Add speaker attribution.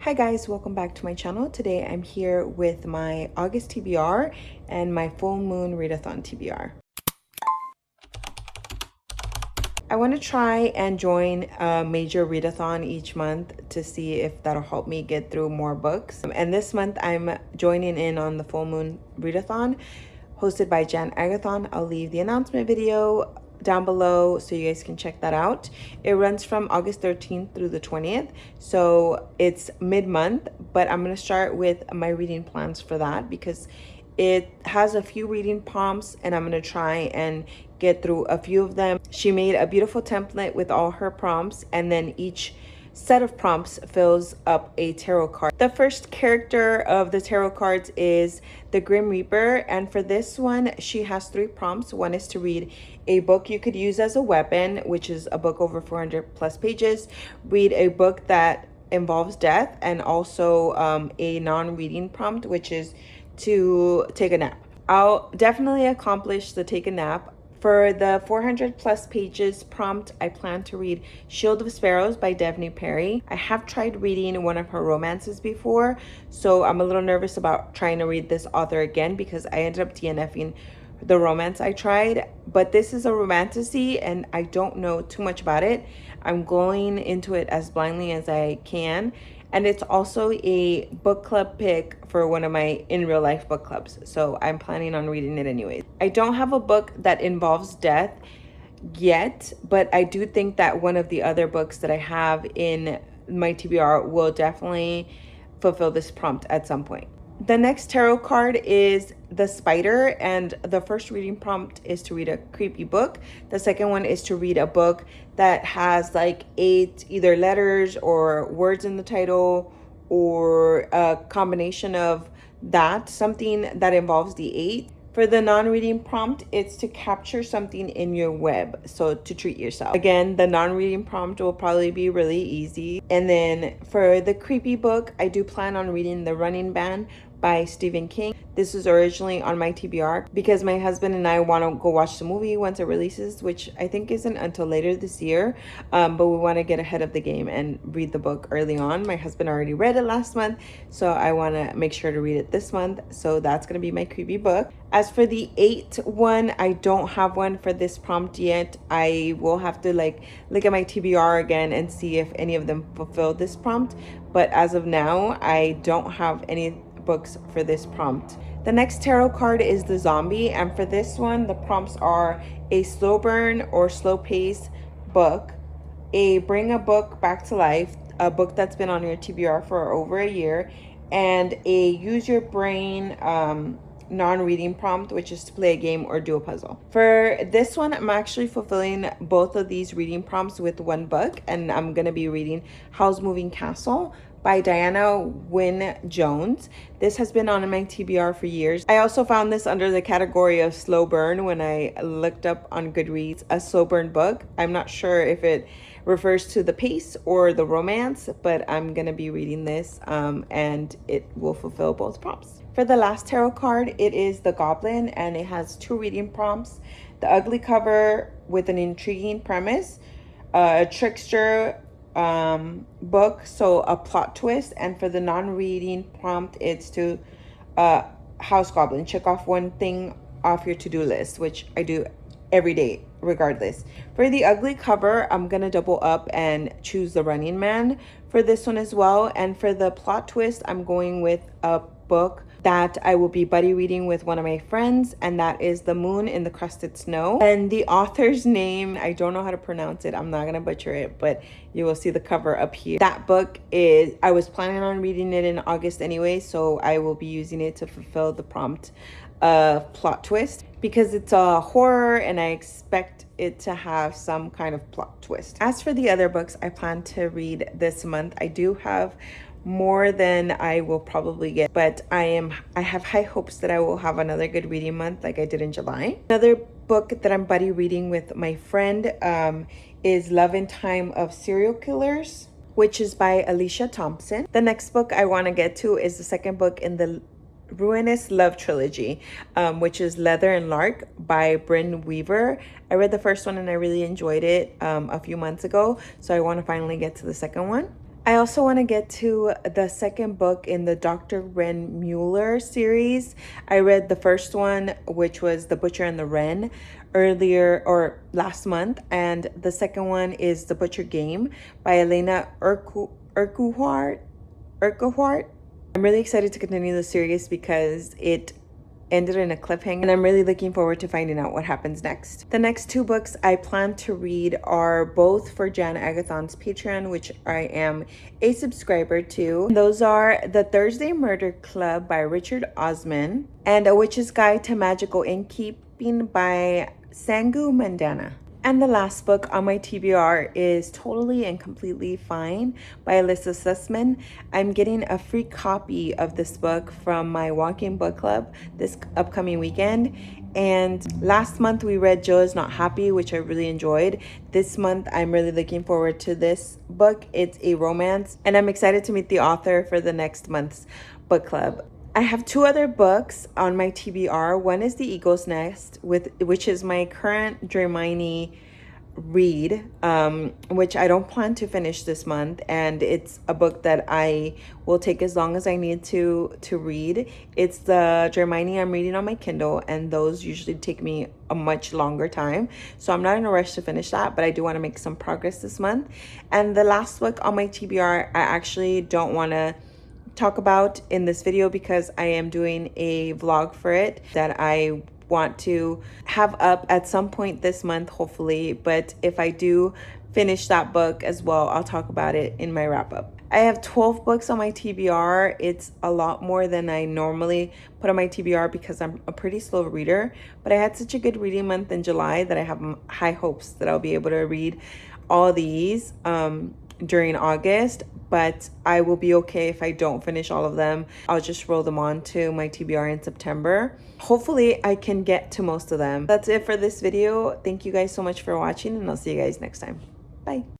Speaker 1: Hi guys, welcome back to my channel. Today I'm here with my August TBR and my full moon readathon TBR. I want to try and join a major readathon each month to see if that'll help me get through more books. And this month I'm joining in on the full moon readathon hosted by Jan Agathon. I'll leave the announcement video down below so you guys can check that out. It runs from August 13th through the 20th, so it's mid-month, but I'm going to start with my reading plans for that because it has a few reading prompts and I'm going to try and get through a few of them. She made a beautiful template with all her prompts, and then each set of prompts fills up a tarot card. The first character of the tarot cards is the Grim Reaper, and for this one she has 3 prompts. One is to read a book you could use as a weapon, which is a book over 400 plus pages, read a book that involves death, and also a non-reading prompt, which is to take a nap. I'll definitely accomplish the take a nap. For the 400 plus pages prompt, I plan to read Shield of Sparrows by Devney Perry. I have tried reading one of her romances before, so I'm a little nervous about trying to read this author again because I ended up DNFing the romance I tried. But this is a romantasy and I don't know too much about it. I'm going into it as blindly as I can. And it's also a book club pick for one of my in real life book clubs. So I'm planning on reading it anyways. I don't have a book that involves death yet, but I do think that one of the other books that I have in my TBR will definitely fulfill this prompt at some point. The next tarot card is the Spider, and the first reading prompt is to read a creepy book. The second one is to read a book that has like 8 either letters or words in the title, or a combination of that, something that involves the 8. For the non-reading prompt, it's to capture something in your web, so to treat yourself. Again, the non-reading prompt will probably be really easy. And then for the creepy book, I do plan on reading The Running Man by Stephen King. This was originally on my TBR because my husband and I want to go watch the movie once it releases, which I think isn't until later this year, but we want to get ahead of the game and read the book early on. My husband already read it last month, so I want to make sure to read it this month, so that's going to be my creepy book. As for the 8 one, I don't have one for this prompt yet. I will have to look at my TBR again and see if any of them fulfill this prompt, but as of now I don't have any books for this prompt. The next tarot card is the Zombie, and for this one the prompts are a slow burn or slow pace book, a bring a book back to life, a book that's been on your TBR for over a year, and a use your brain non-reading prompt, which is to play a game or do a puzzle. For this one, I'm actually fulfilling both of these reading prompts with one book, and I'm gonna be reading Howl's Moving Castle by Diana Wynne Jones. This has been on my TBR for years. I also found this under the category of slow burn when I looked up on Goodreads a slow burn book. I'm not sure if it refers to the pace or the romance, but I'm gonna be reading this and it will fulfill both prompts. For the last tarot card, it is the Goblin, and it has 2 reading prompts: the ugly cover with an intriguing premise, a trickster book, so a plot twist. And for the non-reading prompt, it's to House Goblin, check off one thing off your to-do list, which I do every day regardless. For the ugly cover, I'm gonna double up and choose The Running Man for this one as well. And for the plot twist, I'm going with a book that I will be buddy reading with one of my friends, and that is The Moon in the Crusted Snow. And the author's name, I don't know how to pronounce it, I'm not gonna butcher it, but you will see the cover up here. That book is, I was planning on reading it in August anyway, so I will be using it to fulfill the prompt plot twist, because it's a horror and I expect it to have some kind of plot twist. As for the other books I plan to read this month, I do have more than I will probably get, but I have high hopes that I will have another good reading month like I did in July. Another book that I'm buddy reading with my friend is Love in Time of Serial Killers, which is by Alicia Thompson. The next book I want to get to is the second book in the Ruinous Love trilogy, which is Leather and Lark by Bryn Weaver. I read the first one and I really enjoyed it a few months ago, so I want to finally get to the second one. I also want to get to the second book in the Dr. Ren Mueller series. I read the first one, which was The Butcher and the Wren, earlier or last month, and the second one is The Butcher Game by Elena Urquhart. I'm really excited to continue the series because it ended in a cliffhanger, and I'm really looking forward to finding out what happens next. The next two books I plan to read are both for Jan Agathon's Patreon, which I am a subscriber to. Those are The Thursday Murder Club by Richard Osman and A Witch's Guide to Magical Innkeeping by Sangu Mandana. And the last book on my TBR is Totally and Completely Fine by Alyssa Sussman. I'm getting a free copy of this book from my walk-in book club this upcoming weekend. And last month we read Jill Is Not Happy, which I really enjoyed. This month I'm really looking forward to this book. It's a romance, and I'm excited to meet the author for the next month's book club. I have two other books on my TBR. One is The Eagle's Nest, which is my current Dramini read, which I don't plan to finish this month, and it's a book that I will take as long as I need to read. It's the Dramini I'm reading on my Kindle, and those usually take me a much longer time, so I'm not in a rush to finish that, but I do want to make some progress this month. And the last book on my TBR I actually don't want to talk about in this video because I am doing a vlog for it that I want to have up at some point this month, hopefully. But if I do finish that book as well, I'll talk about it in my wrap up. I have 12 books on my TBR. It's a lot more than I normally put on my TBR because I'm a pretty slow reader, but I had such a good reading month in July that I have high hopes that I'll be able to read all these during August, but I will be okay if I don't finish all of them. I'll just roll them on to my TBR in September. Hopefully I can get to most of them. That's it for this video. Thank you guys so much for watching, and I'll see you guys next time. Bye.